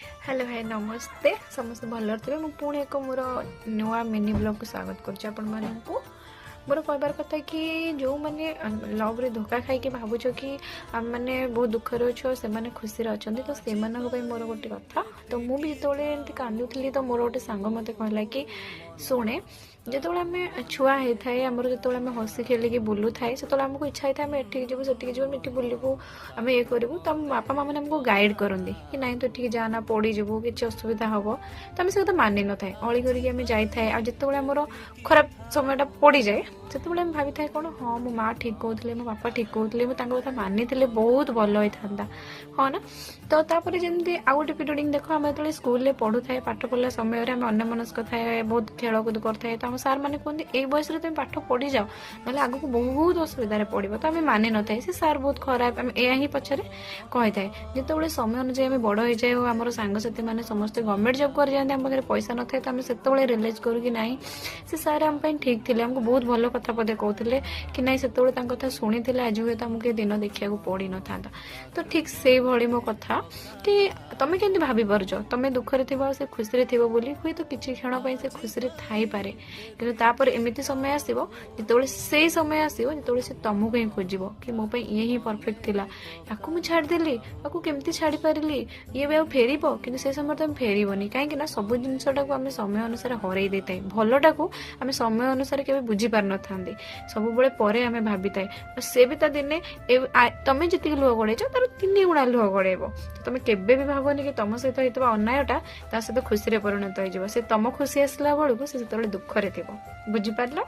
Hello hi नमस्ते समस्त भल थे मुझे पुणी एक मोर नुआ मिनी ब्लॉग को स्वागत करूँ मोर कहबार कथा कि जो मैंने लव रे धोखा खाई भावुच कि आम मैंने बहुत दुखर अच्छे से मैंने खुशी अच्छा तो से मोर गोटे कथा तो मुझे जो कांदुली तो मोर गोटे सांग मत कहला कि शुणे जो आम छुआ होता है आमर जो आम हसी खेलिकी बुलू थाए से आमको इच्छा होता है एठिक जीव से जीव ये बुलू आम ये करूँ तो बापा माँ मैंने आमको गाइड करती कि नाई तो ठीक जाना पड़ीजु कि असुविधा हम तो आम से कथा मानि न था अली करके जाए आते आमर खराब समयटा पड़ जाए से भावी था कौन हाँ मो माँ ठीक कहते मो बापा ठीक कहते मुझे कथा मानी बहुत भल होता हाँ ना तो तापर जमी आउ गोटे पिरियड देख आम जो स्कूल में पढ़ू था पाठ पढ़ला समय आम अन्यमनस्क थाए बहुत खेलकूद करते तो आम सार मैंने कहते ये बयस तुम पाठ पढ़ी जाओ ना आगे बहुत असुविधा पड़ो तो आम मानि न था से सार बहुत खराब आम या पछरे कही थाए जो समय अनुसार आम बड़ हो जाए आम सांगसाथी मैंने समस्त गवर्नमेंट जॉब कर जाते आम पाखे पैसा न था तो आम से रियलाइज करूँ कि नाई से सार आम ठीक थे आमको बहुत भल कथा पदे कहते कि नाई से कथा शुणी आज हुए तो आमको दिन देखा पड़ी न था तो ठीक से भली मो कथा कि तुम्हें केमती भाभी पार्छ तुम्हें दुखरे थी से खुशी थी बोली हुए तो किसी क्षण से खुशी थाई पारे कि तापर एमती समय आसो जो से समय आसो जो से तुमको ही खोज कि मो ये ही परफेक्ट थिला याकू मुझे छाड़देली याकू केमती छाड़ी पारिली ये भी फेर कि से समय तुम फेरबनी कहीं सब जिनटा को आम समय अनुसार हरई दे था भलटा को आम समय अनुसार के बुझी पार न था सब बड़े आम भावी थाए से भी दिने तुम्हें जी लुह गड़ेच तार 3 गुणा लुह गड़ेब तुम केबे भी भावनी कि तुम सहित होता अन्यायटा सहित खुशी परिणत हो तुम खुशी आसला बेलू से दुखरे थी बुझीपार।